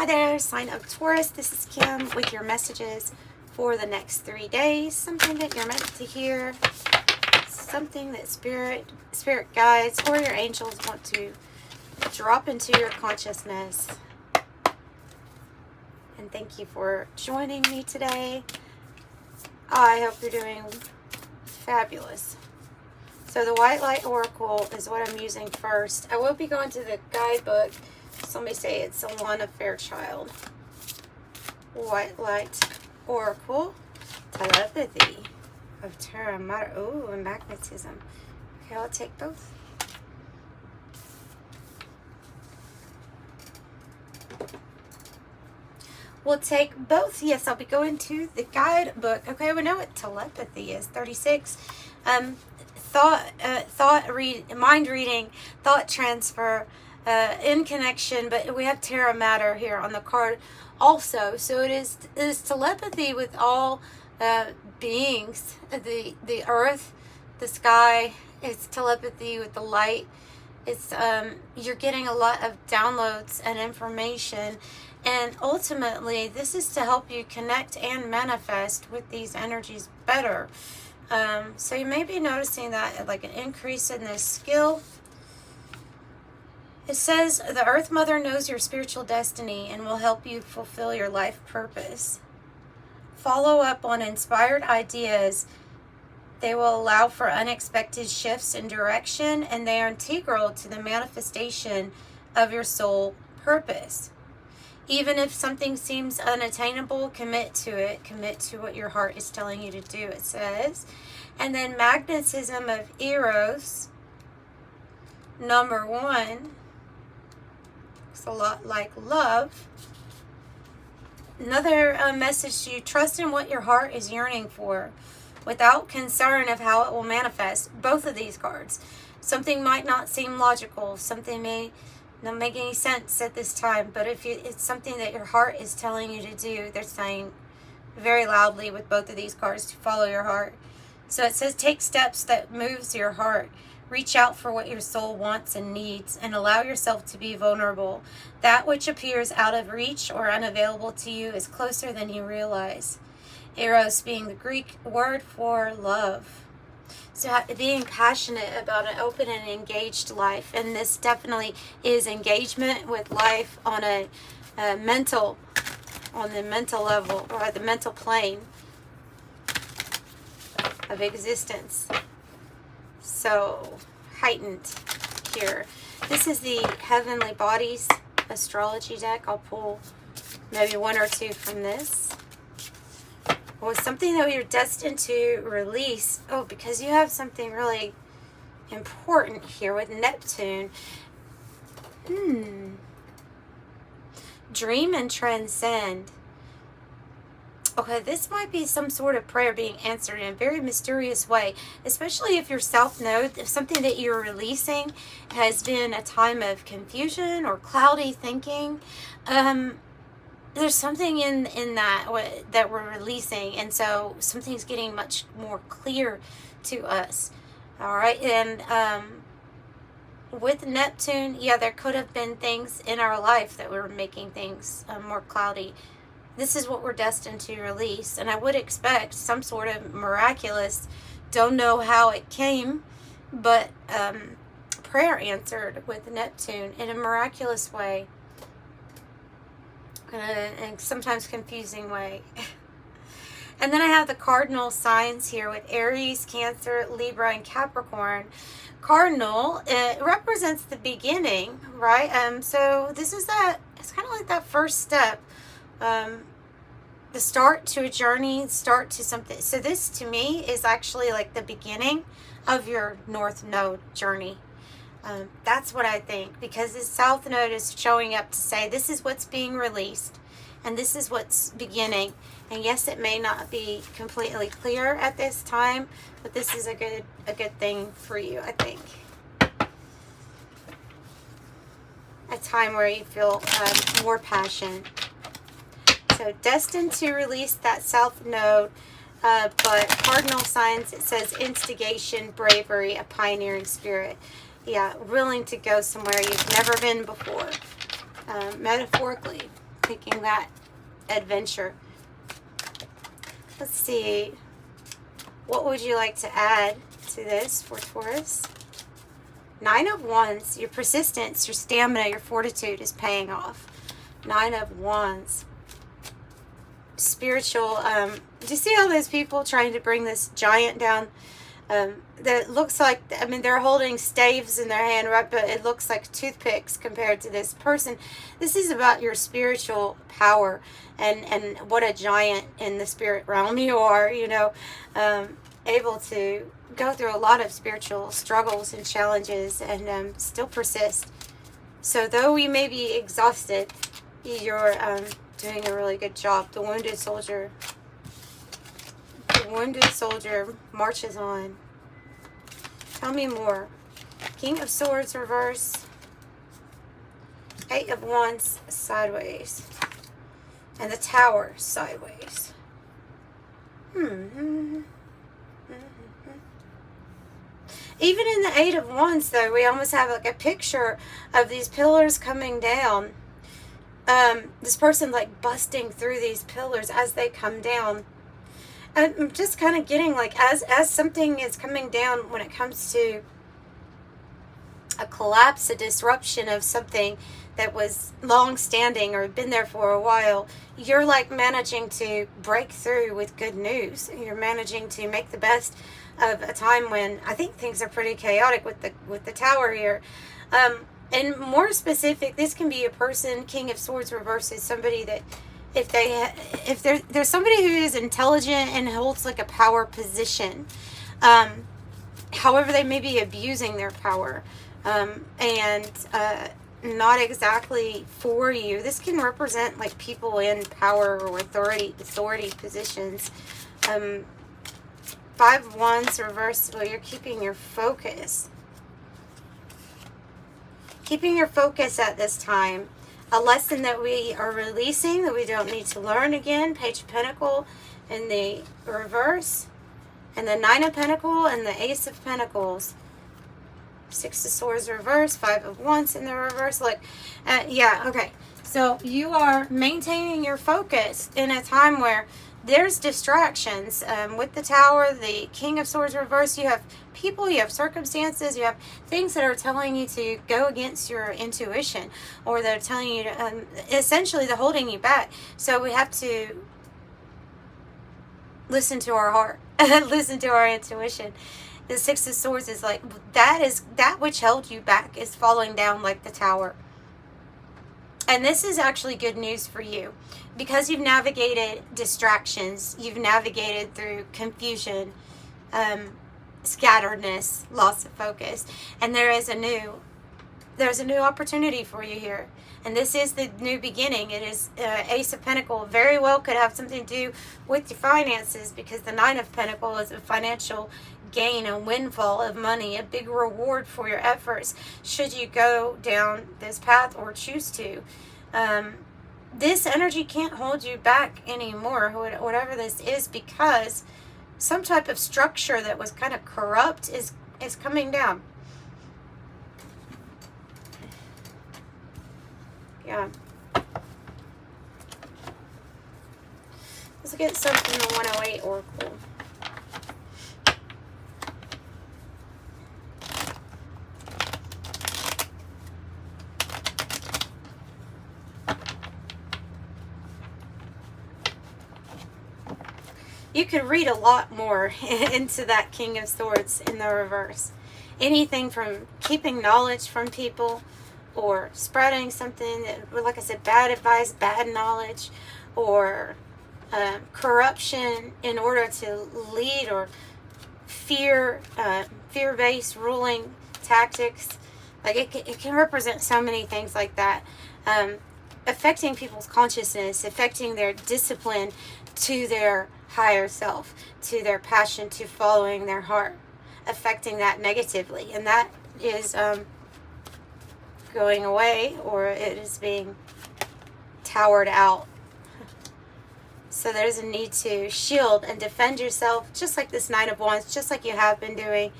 Hi there, sign of Taurus. This is Kim with your messages for the next 3 days. Something that you're meant to hear, something that spirit guides or your angels want to drop into your consciousness. And thank you for joining me today. I hope you're doing fabulous. So the White Light Oracle is what I'm using first. I will be going to the guidebook. Somebody say it's Alana Fairchild. White Light Oracle. Telepathy of Terra Mater. Ooh, and magnetism. Okay, I'll take both. We'll take both. Yes, I'll be going to the guidebook. Okay, we know what telepathy is. 36. Mind reading, thought transfer, in connection, but we have Terra Mater here on the card also. So it is telepathy with all beings, the earth, the sky. It's telepathy with the light. It's you're getting a lot of downloads and information, and ultimately this is to help you connect and manifest with these energies better. So you may be noticing that like an increase in this skill. It says the Earth Mother knows your spiritual destiny and will help you fulfill your life purpose. Follow up on inspired ideas. They will allow for unexpected shifts in direction, and they are integral to the manifestation of your soul purpose. Even if something seems unattainable, commit to it. Commit to what your heart is telling you to do, it says. And then magnetism of Eros, number 1. Looks a lot like love. Another message to you: trust in what your heart is yearning for without concern of how it will manifest. Both of these cards. Something might not seem logical. Something may not make any sense at this time, but if it's something that your heart is telling you to do, they're saying very loudly with both of these cards to follow your heart. So it says take steps that moves your heart. Reach out for what your soul wants and needs, and allow yourself to be vulnerable. That which appears out of reach or unavailable to you is closer than you realize. Eros being the Greek word for love. So being passionate about an open and engaged life, and this definitely is engagement with life on the mental level, or the mental plane of existence. So heightened here. This is the Heavenly Bodies astrology deck. I'll pull maybe 1 or 2 from this. Well, something that you're destined to release. Oh, because you have something really important here with Neptune. Dream and transcend. Okay, this might be some sort of prayer being answered in a very mysterious way, especially if your South Node, if something that you're releasing has been a time of confusion or cloudy thinking. There's something in that we're releasing, and so something's getting much more clear to us. All right, and with Neptune, yeah, there could have been things in our life that were making things more cloudy. This is what we're destined to release, and I would expect some sort of miraculous, don't know how it came, but prayer answered with Neptune in a miraculous way. And sometimes confusing way. And then I have the cardinal signs here with Aries, Cancer, Libra, and Capricorn. Cardinal, it represents the beginning, right? So this is it's kind of like that first step, the start to a journey, start to something. So this to me is actually like the beginning of your North Node journey. That's what I think, because the South Node is showing up to say this is what's being released and this is what's beginning. And yes, it may not be completely clear at this time, but this is a good thing for you, I think. A time where you feel more passion. So destined to release that South Node, but cardinal signs, it says instigation, bravery, a pioneering spirit. Yeah, willing to go somewhere you've never been before, metaphorically. picking that adventure. Let's see. What would you like to add to this for Taurus? 9 of Wands. Your persistence, your stamina, your fortitude is paying off. 9 of Wands. Spiritual. Do you see all those people trying to bring this giant down? That looks like, I mean, they're holding staves in their hand, right? But it looks like toothpicks compared to this person. This is about your spiritual power and what a giant in the spirit realm you are, you know, able to go through a lot of spiritual struggles and challenges and still persist. So though you may be exhausted, you're doing a really good job. The wounded soldier. The wounded soldier marches on. Tell me more. King of Swords reverse. 8 of Wands sideways. And the Tower sideways. Even in the 8 of Wands, though, we almost have like a picture of these pillars coming down. This person like busting through these pillars as they come down. I'm just kind of getting like as something is coming down when it comes to a collapse, a disruption of something that was long standing or been there for a while, you're like managing to break through with good news. You're managing to make the best of a time when I think things are pretty chaotic with the Tower here. And more specific, this can be a person. King of Swords reverse is somebody that if there's somebody who is intelligent and holds like a power position, however they may be abusing their power, and not exactly for you. This can represent like people in power or authority positions. 5 of Wands reverse. Well, you're keeping your focus. Keeping your focus at this time. A lesson that we are releasing that we don't need to learn again. Page of Pentacle in the reverse. And the 9 of Pentacle and the Ace of Pentacles. 6 of Swords reverse. 5 of Wands in the reverse. Look, yeah, okay. So you are maintaining your focus in a time where there's distractions. With the Tower, the King of Swords reverse, you have people, you have circumstances, you have things that are telling you to go against your intuition, or they're telling you to, essentially they're holding you back. So we have to listen to our heart, listen to our intuition. The 6 of Swords is like, that which held you back is falling down like the Tower. And this is actually good news for you because you've navigated distractions, you've navigated through confusion, scatteredness, loss of focus, and there's a new opportunity for you here. And this is the new beginning. It is Ace of Pentacle. Very well could have something to do with your finances because the 9 of Pentacle is a financial gain, a windfall of money, a big reward for your efforts should you go down this path or choose to. This energy can't hold you back anymore, whatever this is, because some type of structure that was kind of corrupt is coming down. Yeah. Let's get something from the 108 Oracle. You could read a lot more into that King of Swords in the reverse. Anything from keeping knowledge from people or spreading something that, like I said, bad advice, bad knowledge, or corruption in order to lead, or fear-based ruling tactics. Like it can represent so many things like that. Affecting people's consciousness, affecting their discipline to their higher self, to their passion, to following their heart, affecting that negatively. And that is going away, or it is being towered out. So there's a need to shield and defend yourself, just like this 9 of Wands, just like you have been doing.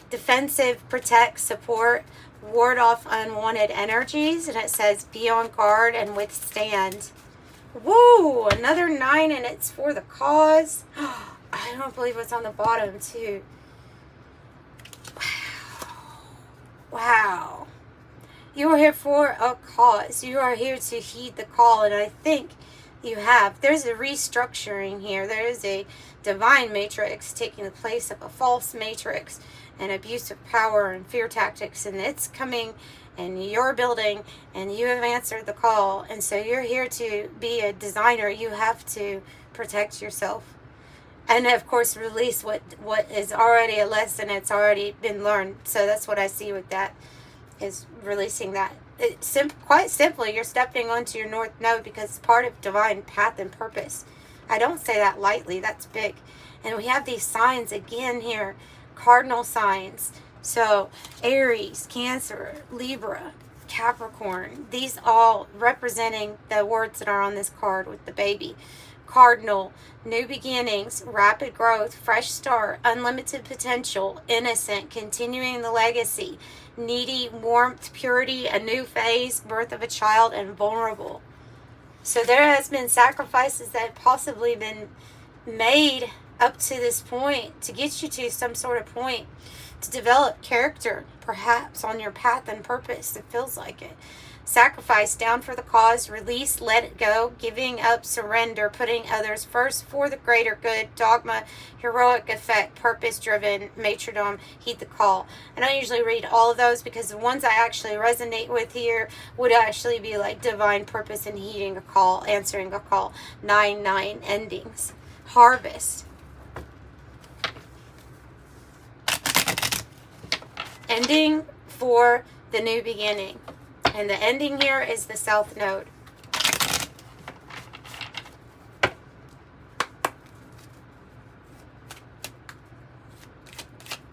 Defensive, protect, support, ward off unwanted energies. And it says be on guard and withstand. Woo! Another 9, and it's for the cause. I don't believe what's on the bottom, too. Wow. You are here for a cause. You are here to heed the call, and I think you have. There's a restructuring here. There is a divine matrix taking the place of a false matrix and abuse of power and fear tactics, and it's coming and you're building and you have answered the call, and so you're here to be a designer. You have to protect yourself and of course release what is already a lesson. It's already been learned. So that's what I see with that, is releasing that. Quite simply, you're stepping onto your north node because it's part of divine path and purpose. I don't say that lightly. That's big. And we have these signs again here, cardinal signs. So Aries, Cancer, Libra, Capricorn, these all representing the words that are on this card with the baby. Cardinal, new beginnings, rapid growth, fresh start, unlimited potential, innocent, continuing the legacy, needy, warmth, purity, a new phase, birth of a child, and vulnerable. So there has been sacrifices that have possibly been made up to this point to get you to some sort of point, to develop character, perhaps on your path and purpose. It feels like it. Sacrifice, down for the cause, release, let it go, giving up, surrender, putting others first for the greater good, dogma, heroic effect, purpose-driven, matrodom, heed the call. I don't usually read all of those because the ones I actually resonate with here would actually be like divine purpose and heeding a call, answering a call, 9 endings, harvest. Ending for the new beginning. And the ending here is the south node.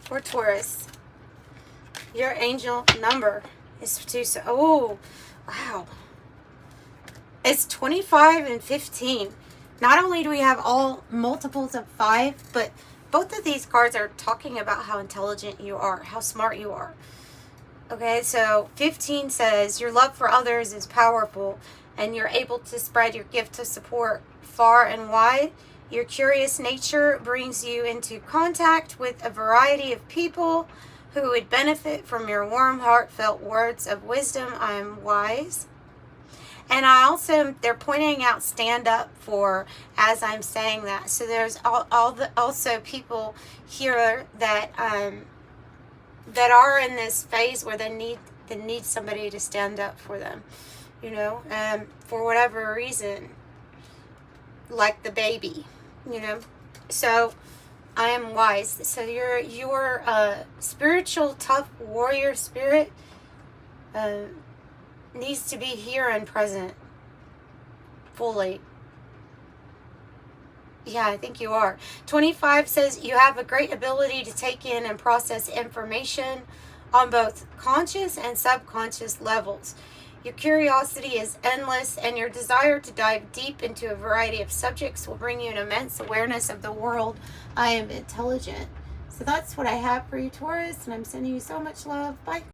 For Taurus, your angel number is oh, wow. It's 25 and 15. Not only do we have all multiples of 5, but both of these cards are talking about how intelligent you are, how smart you are. Okay, so 15 says, your love for others is powerful and you're able to spread your gift of support far and wide. Your curious nature brings you into contact with a variety of people who would benefit from your warm, heartfelt words of wisdom. I am wise. And I also, they're pointing out stand up for as I'm saying that. So there's also people here that that are in this phase where they need somebody to stand up for them, you know, for whatever reason, like the baby, you know. So I am wise. So your spiritual tough warrior spirit needs to be here and present fully. Yeah, I think you are. 25 says you have a great ability to take in and process information on both conscious and subconscious levels. Your curiosity is endless, and your desire to dive deep into a variety of subjects will bring you an immense awareness of the world. I am intelligent. So that's what I have for you, Taurus, and I'm sending you so much love. Bye.